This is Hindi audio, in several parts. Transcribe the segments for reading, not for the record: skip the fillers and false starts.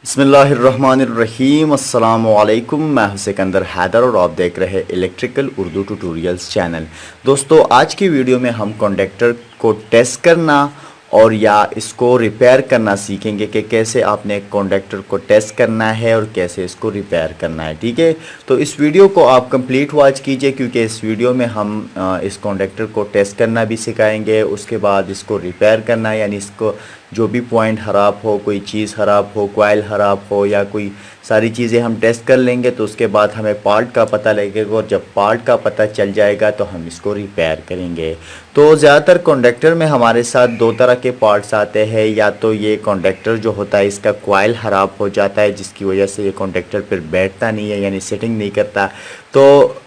बिस्मिल्लाहिर्रहमानिर्रहीम अस्सलामुअलैकुम। मैं हूं सिकंदर हैदर और आप देख रहे हैं इलेक्ट्रिकल उर्दू ट्यूटोरियल्स चैनल। दोस्तों, आज की वीडियो में हम कंडक्टर को टेस्ट करना और या इसको रिपेयर करना सीखेंगे कि कैसे आपने कंडक्टर को टेस्ट करना है और कैसे इसको रिपेयर करना है। ठीक है, तो इस वीडियो को आप कंप्लीट वॉच कीजिए क्योंकि इस वीडियो में हम इस कंडक्टर को टेस्ट करना भी सिखाएंगे, उसके बाद इसको रिपेयर करना, यानी इसको जो भी पॉइंट ख़राब हो, कोई चीज़ ख़राब हो, कॉइल ख़राब हो या कोई सारी चीज़ें हम टेस्ट कर लेंगे। तो उसके बाद हमें पार्ट का पता लगेगा और जब पार्ट का पता चल जाएगा तो हम इसको रिपेयर करेंगे। तो ज़्यादातर कंडक्टर में हमारे साथ दो तरह के पार्ट्स आते हैं। या तो ये कंडक्टर जो होता है इसका कॉइल ख़राब हो जाता है जिसकी वजह से ये कंडक्टर पर बैठता नहीं है, यानी सेटिंग नहीं करता। तो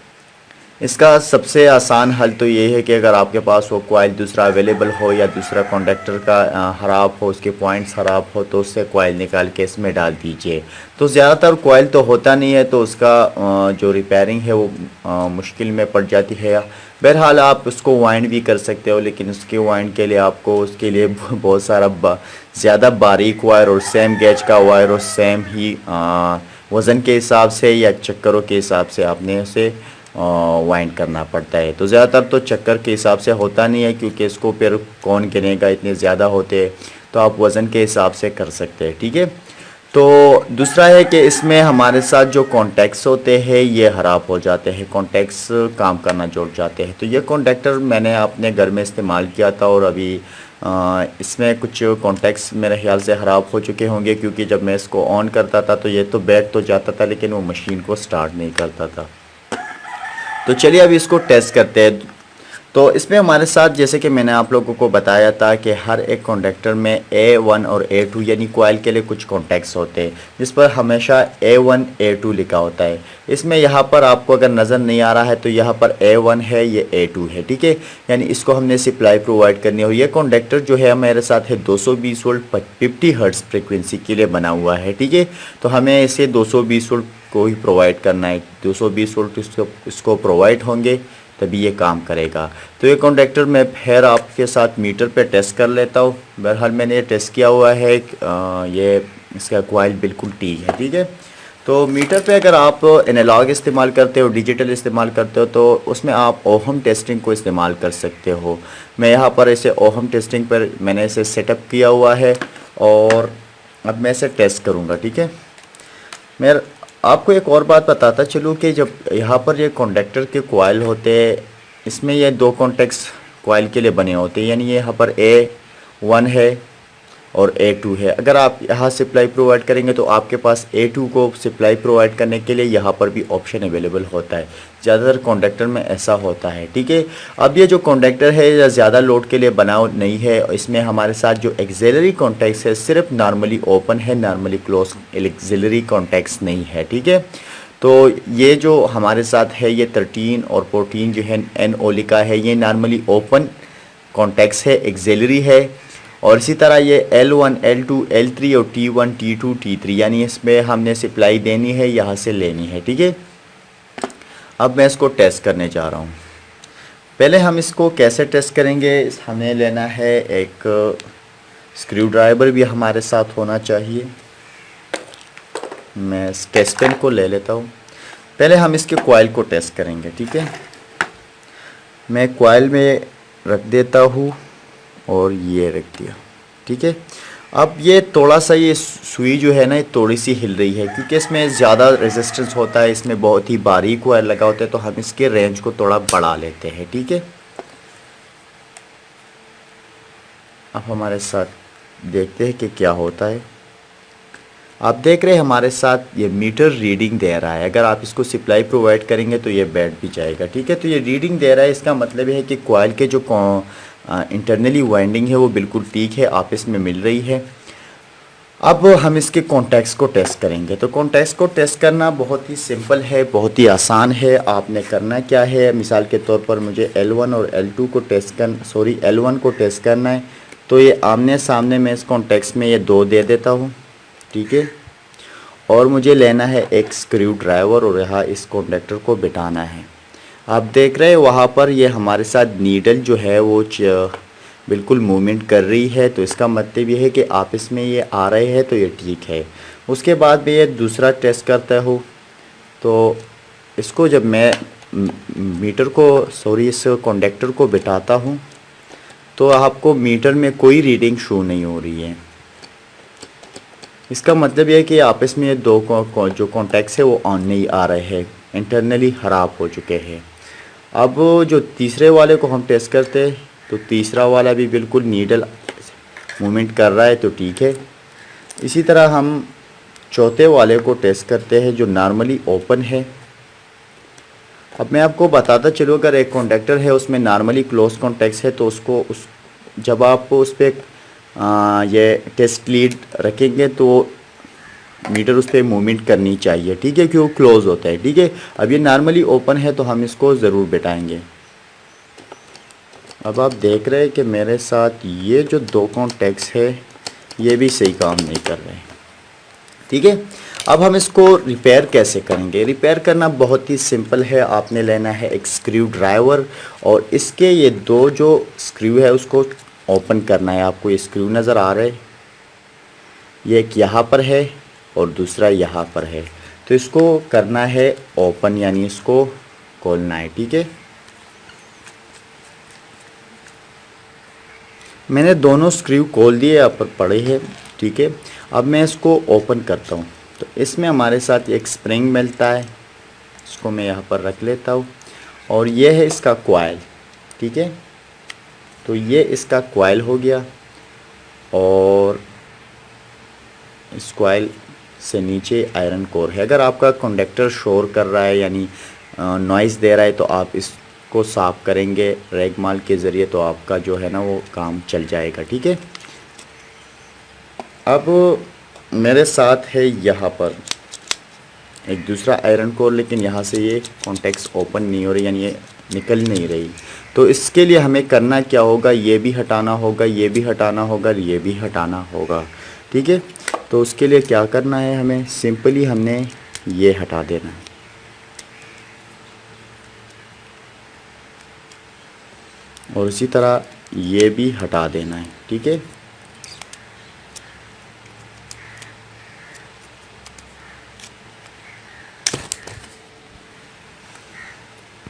इसका सबसे आसान हल तो ये है कि अगर आपके पास वो कॉइल दूसरा अवेलेबल हो या दूसरा कंडक्टर का ख़राब हो, उसके पॉइंट्स ख़राब हो, तो उससे कॉइल निकाल के इसमें डाल दीजिए। तो ज़्यादातर कॉइल तो होता नहीं है, तो उसका जो रिपेयरिंग है वो मुश्किल में पड़ जाती है। बहरहाल आप उसको वाइंड भी कर सकते हो, लेकिन उसके वाइंड के लिए आपको उसके लिए बहुत सारा ज़्यादा बारीक वायर और सेम गेज का वायर और सेम ही वज़न के हिसाब से या चक्करों के हिसाब से आपने उसे वाइंड करना पड़ता है। तो ज़्यादातर तो चक्कर के हिसाब से होता नहीं है क्योंकि इसको फिर कौन गिनेगा, इतने ज़्यादा होते हैं। तो आप वज़न के हिसाब से कर सकते हैं। ठीक है, तो दूसरा है कि इसमें हमारे साथ जो कॉन्टैक्ट्स होते हैं ये ख़राब हो जाते हैं, कॉन्टैक्ट्स काम करना जुड़ जाते हैं। तो ये कॉन्टैक्टर मैंने अपने घर में इस्तेमाल किया था और अभी इसमें कुछ कॉन्टैक्ट्स मेरे ख्याल से ख़राब हो चुके होंगे, क्योंकि जब मैं इसको ऑन करता था तो ये तो बैठ तो जाता था लेकिन वो मशीन को स्टार्ट नहीं करता था। तो चलिए अभी इसको टेस्ट करते हैं। तो इसमें हमारे साथ, जैसे कि मैंने आप लोगों को बताया था कि हर एक कॉन्टैक्टर में A1 और A2 यानी कॉइल के लिए कुछ कॉन्टैक्ट्स होते हैं जिस पर हमेशा A1 A2 लिखा होता है। इसमें यहाँ पर आपको अगर नज़र नहीं आ रहा है तो यहाँ पर A1 है, ये A2 है। ठीक है, यानी इसको हमने सप्लाई प्रोवाइड करनी है। और ये कॉन्टैक्टर जो है मेरे साथ है 220 वोल्ट 50 हर्ट्ज़ फ्रिक्वेंसी के लिए बना हुआ है। ठीक है, तो हमें इसे 220 वोल्ट को ही प्रोवाइड करना है। 220 वोल्ट इसको प्रोवाइड होंगे तभी ये काम करेगा। तो ये कॉन्टैक्टर मैं फिर आपके साथ मीटर पे टेस्ट कर लेता हूँ। बहरहाल मैंने ये टेस्ट किया हुआ है, ये इसका कॉइल बिल्कुल ठीक है। ठीक है, तो मीटर पे अगर आप एनालॉग इस्तेमाल करते हो, डिजिटल इस्तेमाल करते हो, तो उसमें आप ओहम टेस्टिंग को इस्तेमाल कर सकते हो। मैं यहाँ पर इसे ओहम टेस्टिंग पर मैंने इसे सेटअप किया हुआ है और अब मैं इसे टेस्ट करूँगा। ठीक है, मैं आपको एक और बात बताता चलूँ कि जब यहाँ पर ये कॉन्डक्टर के कॉइल होते हैं, इसमें ये दो कॉन्टैक्ट्स कॉइल के लिए बने होते हैं, यानी ये यहाँ पर A1 है और A2 है। अगर आप यहाँ सप्लाई प्रोवाइड करेंगे तो आपके पास A2 को सप्लाई प्रोवाइड करने के लिए यहाँ पर भी ऑप्शन अवेलेबल होता है। ज़्यादातर कॉन्डक्टर में ऐसा होता है। ठीक है, अब ये जो कॉन्डक्टर है ज़्यादा लोड के लिए बना नहीं है। इसमें हमारे साथ जो एक्सिलरी कॉन्टैक्ट्स है सिर्फ नॉर्मली ओपन है, नॉर्मली क्लोज एक्सिलरी कॉन्टैक्ट्स नहीं है। ठीक है, तो ये जो हमारे साथ है ये 13 और 14 जो है NO लिखा है, ये नॉर्मली ओपन कॉन्टैक्ट्स है, एक्सिलरी है। और इसी तरह ये L1 L2 L3 और T1 T2 T3, यानी इसमें हमने सप्लाई देनी है, यहाँ से लेनी है। ठीक है, अब मैं इसको टेस्ट करने जा रहा हूँ। पहले हम इसको कैसे टेस्ट करेंगे, हमें लेना है एक स्क्रू ड्राइवर भी हमारे साथ होना चाहिए। मैं टेस्ट पेन को ले लेता हूँ। पहले हम इसके कॉइल को टेस्ट करेंगे। ठीक है, मैं कॉइल में रख देता हूँ और ये रख दिया। ठीक है, अब ये थोड़ा सा ये सुई जो है ना ये थोड़ी सी हिल रही है क्योंकि इसमें ज़्यादा रेजिस्टेंस होता है, इसमें बहुत ही बारीक वायर लगा होता है, तो हम इसके रेंज को थोड़ा बढ़ा लेते हैं। ठीक है, अब हमारे साथ देखते हैं कि क्या होता है। आप देख रहे हैं हमारे साथ ये मीटर रीडिंग दे रहा है। अगर आप इसको सप्लाई प्रोवाइड करेंगे तो ये बैठ भी जाएगा। ठीक है, तो ये रीडिंग दे रहा है, इसका मतलब है कि कॉइल के जो इंटरनली वाइंडिंग है वो बिल्कुल ठीक है, आपस में मिल रही है। अब हम इसके कॉन्टैक्ट्स को टेस्ट करेंगे। तो कॉन्टैक्ट्स को टेस्ट करना बहुत ही सिंपल है, बहुत ही आसान है। आपने करना क्या है, मिसाल के तौर पर मुझे L1 और L2 को टेस्ट L1 को टेस्ट करना है, तो ये आमने सामने मैं इस कॉन्टैक्ट्स में ये दो दे देता हूँ। ठीक है, और मुझे लेना है एक स्क्रू ड्राइवर और यहाँ इस कॉन्टैक्टर को बिठाना है। आप देख रहे हैं वहाँ पर ये हमारे साथ नीडल जो है वो बिल्कुल मूवमेंट कर रही है, तो इसका मतलब ये है कि आप इसमें ये आ रहे हैं तो ये ठीक है। उसके बाद मैं ये दूसरा टेस्ट करता हूँ। तो इसको जब मैं मीटर को इस कंडक्टर को बिठाता हूँ तो आपको मीटर में कोई रीडिंग शो नहीं हो रही है। इसका मतलब यह है कि आपस में ये दो जो कॉन्टैक्ट्स है वो ऑन नहीं आ रहे हैं, इंटरनली ख़राब हो चुके हैं। अब जो तीसरे वाले को हम टेस्ट करते हैं तो तीसरा वाला भी बिल्कुल नीडल मूवमेंट कर रहा है, तो ठीक है। इसी तरह हम चौथे वाले को टेस्ट करते हैं जो नॉर्मली ओपन है। अब मैं आपको बताता चलूँ, अगर एक कॉन्टैक्टर है उसमें नॉर्मली क्लोज कॉन्टैक्ट्स है तो उसको जब आप उस पर ये टेस्ट लीड रखेंगे तो मीटर उस पर मूवमेंट करनी चाहिए, ठीक है, क्यों क्लोज़ होता है, ठीक है। अब ये नॉर्मली ओपन है तो हम इसको ज़रूर बिठाएंगे। अब आप देख रहे हैं कि मेरे साथ ये जो दो कॉन्टैक्ट्स है ये भी सही काम नहीं कर रहे, ठीक है। अब हम इसको रिपेयर कैसे करेंगे? रिपेयर करना बहुत ही सिंपल है। आपने लेना है एक स्क्रू ड्राइवर और इसके ये दो जो स्क्रू है उसको ओपन करना है। आपको ये स्क्रू नज़र आ रहे हैं, ये एक यहाँ पर है और दूसरा यहाँ पर है, तो इसको करना है ओपन, यानी इसको खोलना है, ठीक है। मैंने दोनों स्क्रू खोल दिए, यहाँ पर पड़े हैं, ठीक है। अब मैं इसको ओपन करता हूँ तो इसमें हमारे साथ एक स्प्रिंग मिलता है, इसको मैं यहाँ पर रख लेता हूँ और ये है इसका कॉइल, ठीक है। तो ये इसका कॉइल हो गया और इस कॉइल से नीचे आयरन कोर है। अगर आपका कंडक्टर शोर कर रहा है यानी नॉइज़ दे रहा है तो आप इसको साफ़ करेंगे रैगमाल के ज़रिए तो आपका जो है ना वो काम चल जाएगा, ठीक है। अब मेरे साथ है यहाँ पर एक दूसरा आयरन कोर, लेकिन यहाँ से ये कॉन्टैक्ट्स ओपन नहीं हो रही, यानी ये निकल नहीं रही। तो इसके लिए हमें करना क्या होगा, ये भी हटाना होगा, ये भी हटाना होगा, ये भी हटाना होगा, ठीक है। तो उसके लिए क्या करना है, हमें सिंपली हमने ये हटा देना है। और इसी तरह ये भी हटा देना है, ठीक है।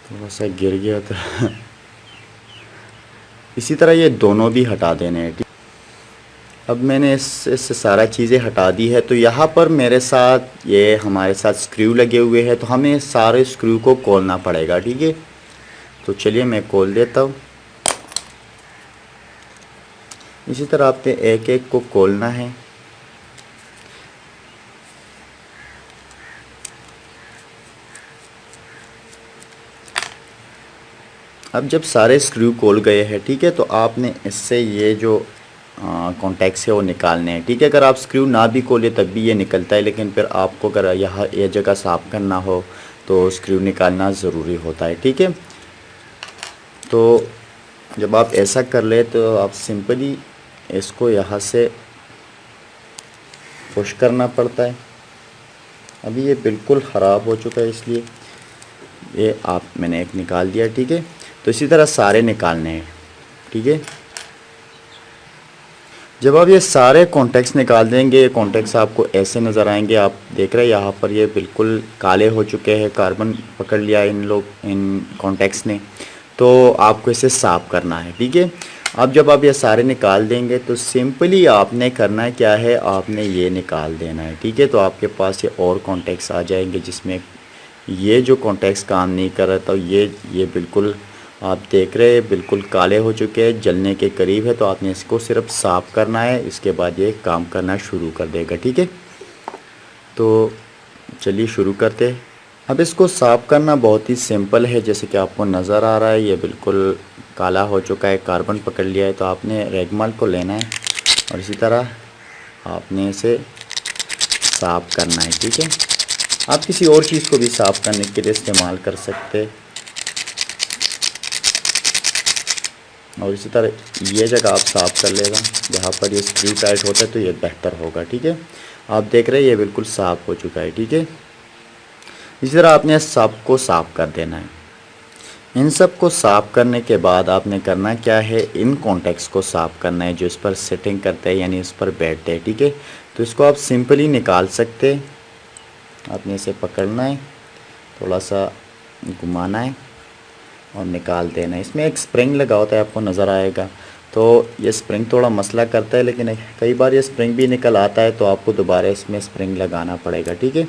थोड़ा सा गिर गया था इसी तरह ये दोनों भी हटा देने हैं, ठीक। अब मैंने इससे सारा चीज़ें हटा दी है। तो यहाँ पर मेरे साथ ये हमारे साथ स्क्रू लगे हुए हैं, तो हमें सारे स्क्रू को खोलना पड़ेगा, ठीक है। तो चलिए मैं खोल देता हूँ। इसी तरह आपने एक एक को खोलना है। अब जब सारे स्क्रू खोल गए हैं, ठीक है, तो आपने इससे ये जो कॉन्टैक्ट्स है वो निकालने हैं, ठीक है। अगर आप स्क्रू ना भी खोले तब भी ये निकलता है, लेकिन फिर आपको अगर यहाँ ये जगह साफ़ करना हो तो स्क्रू निकालना ज़रूरी होता है, ठीक है। तो जब आप ऐसा कर ले तो आप सिंपली इसको यहाँ से पुश करना पड़ता है। अभी ये बिल्कुल ख़राब हो चुका है, इसलिए ये मैंने एक निकाल दिया, ठीक है। तो इसी तरह सारे निकालने हैं, ठीक है। जब आप ये सारे कॉन्टैक्ट्स निकाल देंगे, ये कॉन्टैक्ट्स आपको ऐसे नज़र आएंगे। आप देख रहे हैं यहाँ पर ये बिल्कुल काले हो चुके हैं, कार्बन पकड़ लिया इन कॉन्टैक्ट्स ने। तो आपको इसे साफ़ करना है, ठीक है। अब जब आप ये सारे निकाल देंगे तो सिंपली आपने करना क्या है, आपने ये निकाल देना है, ठीक है। तो आपके पास ये और कॉन्टैक्ट्स आ जाएंगे जिसमें ये जो कॉन्टैक्ट्स काम नहीं कर रहा था, ये बिल्कुल आप देख रहे हैं बिल्कुल काले हो चुके हैं, जलने के करीब है। तो आपने इसको सिर्फ साफ़ करना है, इसके बाद ये काम करना शुरू कर देगा, ठीक है। तो चलिए शुरू करते हैं। अब इसको साफ़ करना बहुत ही सिंपल है, जैसे कि आपको नज़र आ रहा है ये बिल्कुल काला हो चुका है, कार्बन पकड़ लिया है। तो आपने रैगमाल को लेना है और इसी तरह आपने इसे साफ़ करना है, ठीक है। आप किसी और चीज़ को भी साफ़ करने के लिए इस्तेमाल कर सकते हैं। और इसी तरह ये जगह आप साफ़ कर लेगा जहाँ पर ये स्क्रू टाइट होता है, तो ये बेहतर होगा, ठीक है। आप देख रहे हैं ये बिल्कुल साफ़ हो चुका है, ठीक है। इसी तरह आपने सब को साफ़ कर देना है। इन सब को साफ़ करने के बाद आपने करना क्या है, इन कॉन्टैक्ट्स को साफ़ करना है जो इस पर सेटिंग करते हैं यानी इस पर बैठते हैं। ठीक है, तो इसको आप सिंपली निकाल सकते हैं। आपने इसे पकड़ना है, थोड़ा सा घुमाना है और निकाल देना है। इसमें एक स्प्रिंग लगा होता है, आपको नज़र आएगा। तो ये स्प्रिंग थोड़ा मसला करता है, लेकिन कई बार ये स्प्रिंग भी निकल आता है तो आपको दोबारा इसमें स्प्रिंग लगाना पड़ेगा। ठीक है,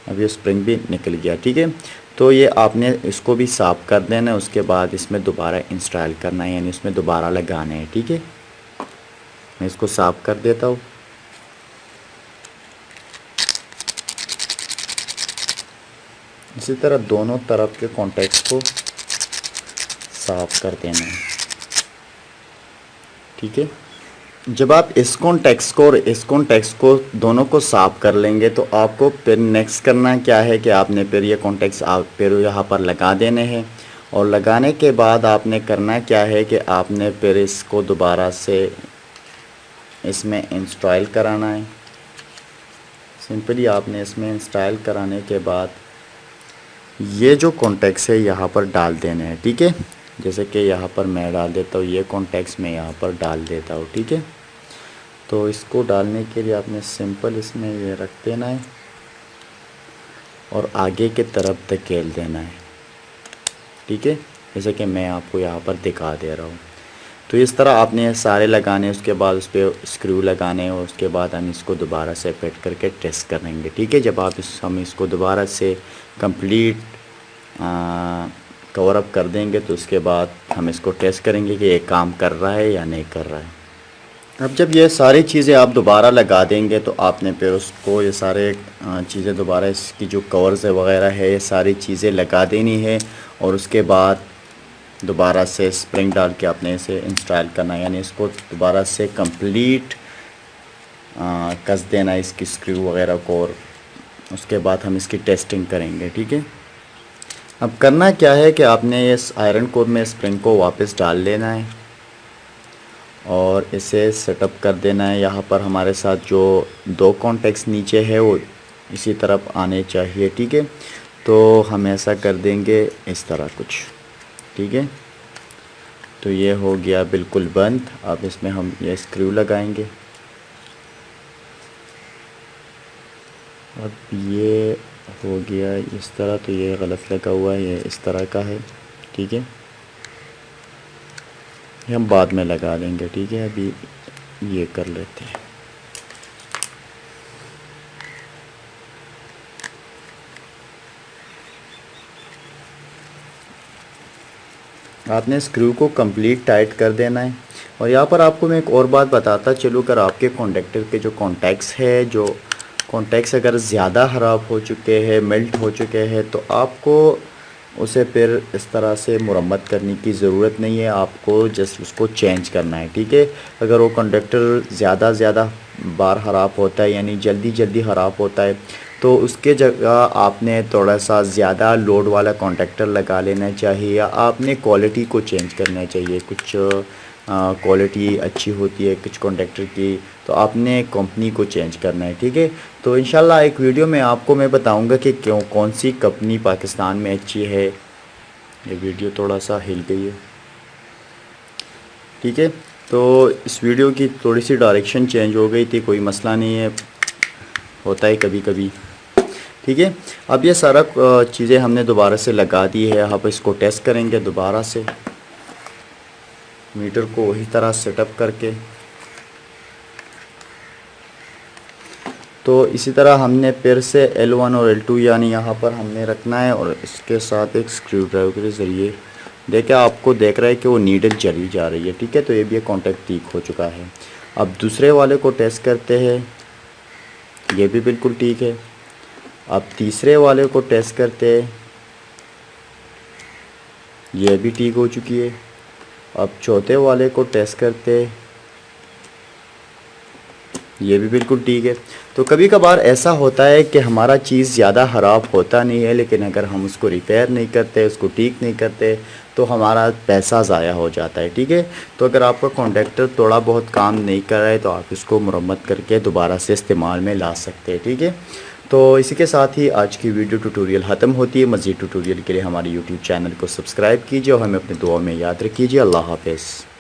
अब ये स्प्रिंग भी निकल गया। ठीक है, तो ये आपने इसको भी साफ़ कर देना है, उसके बाद इसमें दोबारा इंस्टॉल करना है यानी इसमें दोबारा लगाना है। ठीक है, मैं इसको साफ़ कर देता हूँ। इसी तरह दोनों तरफ के कॉन्टैक्ट्स को साफ़ कर देना है। ठीक है, जब आप इस कॉन्टैक्ट्स को और इस कॉन्टैक्ट्स को दोनों को साफ़ कर लेंगे तो आपको फिर नेक्स्ट करना क्या है कि आपने फिर ये कॉन्टैक्ट्स आप फिर यहाँ पर लगा देने हैं। और लगाने के बाद आपने करना क्या है कि आपने फिर इसको दोबारा से इसमें इंस्टॉल कराना है। सिंपली आपने इसमें इंस्टॉल कराने के बाद ये जो कॉन्टैक्ट्स है यहाँ पर डाल देने हैं। ठीक है, जैसे कि यहाँ पर मैं डाल देता हूँ, ये कॉन्टैक्ट्स मैं यहाँ पर डाल देता हूँ। ठीक है, तो इसको डालने के लिए आपने सिंपल इसमें ये रख देना है और आगे की तरफ धकेल देना है। ठीक है, जैसे कि मैं आपको यहाँ पर दिखा दे रहा हूँ। तो इस तरह आपने सारे लगाने, उसके बाद उस पर स्क्रू लगाने और उसके बाद हम इसको दोबारा से फिट करके टेस्ट करेंगे। ठीक है, जब आप हम इसको दोबारा से कंप्लीट कवर अप कर देंगे तो उसके बाद हम इसको टेस्ट करेंगे कि ये काम कर रहा है या नहीं कर रहा है। अब जब ये सारी चीज़ें आप दोबारा लगा देंगे तो आपने फिर उसको ये सारे चीज़ें दोबारा इसकी जो कवर्स वगैरह है ये सारी चीज़ें लगा देनी है और उसके बाद दोबारा से स्प्रिंग डाल के आपने इसे इंस्टॉल करना है यानी इसको दोबारा से कंप्लीट कस देना है इसकी स्क्रू वगैरह को और उसके बाद हम इसकी टेस्टिंग करेंगे। ठीक है, अब करना क्या है कि आपने इस आयरन कोर में स्प्रिंग को वापस डाल लेना है और इसे सेटअप कर देना है। यहाँ पर हमारे साथ जो दो कॉन्टैक्ट्स नीचे है वो इसी तरफ आने चाहिए। ठीक है, तो हम ऐसा कर देंगे इस तरह कुछ। ठीक है, तो ये हो गया बिल्कुल बंद। अब इसमें हम ये स्क्रू लगाएंगे। अब ये हो गया इस तरह, तो ये गलत लगा हुआ है, ये इस तरह का है। ठीक है, ये हम बाद में लगा देंगे। ठीक है, अभी ये कर लेते हैं। आपने स्क्रू को कंप्लीट टाइट कर देना है। और यहाँ पर आपको मैं एक और बात बताता चलूँ, अगर आपके कॉन्डक्टर के जो कॉन्टैक्ट्स है, जो कॉन्टैक्ट्स अगर ज़्यादा ख़राब हो चुके हैं, मेल्ट हो चुके हैं, तो आपको उसे फिर इस तरह से मुरम्मत करने की ज़रूरत नहीं है, आपको जस्ट उसको चेंज करना है। ठीक है, अगर वो कंडक्टर ज़्यादा बार ख़राब होता है यानी जल्दी ख़राब होता है तो उसके जगह आपने थोड़ा सा ज़्यादा लोड वाला कॉन्टैक्टर लगा लेना चाहिए या आपने क्वालिटी को चेंज करना चाहिए। कुछ क्वालिटी अच्छी होती है कुछ कॉन्टैक्टर की, तो आपने कंपनी को चेंज करना है। ठीक है, तो इंशाल्लाह एक वीडियो में आपको मैं बताऊंगा कि कौन सी कंपनी पाकिस्तान में अच्छी है। ये वीडियो थोड़ा सा हिल गई है। ठीक है, तो इस वीडियो की थोड़ी सी डायरेक्शन चेंज हो गई थी, कोई मसला नहीं है, होता है कभी कभी। ठीक है, अब ये सारा चीज़ें हमने दोबारा से लगा दी है। आप इसको टेस्ट करेंगे दोबारा से मीटर को वही तरह सेटअप करके। तो इसी तरह हमने फिर से L1 और L2 यानी यहाँ पर हमने रखना है और इसके साथ एक स्क्रू ड्राइवर के ज़रिए देखिए आपको देख रहा है कि वो नीडल चली जा रही है। ठीक है, तो ये भी कॉन्टैक्ट ठीक हो चुका है। अब दूसरे वाले को टेस्ट करते हैं, ये भी बिल्कुल ठीक है। अब तीसरे वाले को टेस्ट करते हैं, ये भी ठीक हो चुकी है। अब चौथे वाले को टेस्ट करते हैं, ये भी बिल्कुल ठीक है। तो कभी कभार ऐसा होता है कि हमारा चीज़ ज़्यादा ख़राब होता नहीं है, लेकिन अगर हम उसको रिपेयर नहीं करते, उसको ठीक नहीं करते तो हमारा पैसा ज़ाया हो जाता है। ठीक है, तो अगर आपका कॉन्टैक्टर थोड़ा बहुत काम नहीं कर रहा है तो आप इसको मुरम्मत करके दोबारा से इस्तेमाल में ला सकते हैं। ठीक है, तो इसी के साथ ही आज की वीडियो ट्यूटोरियल ख़त्म होती है। मज़ीद ट्यूटोरियल के लिए हमारे यूट्यूब चैनल को सब्सक्राइब कीजिए और हमें अपने दुआ में याद रखिए। अल्लाह हाफ़िज़।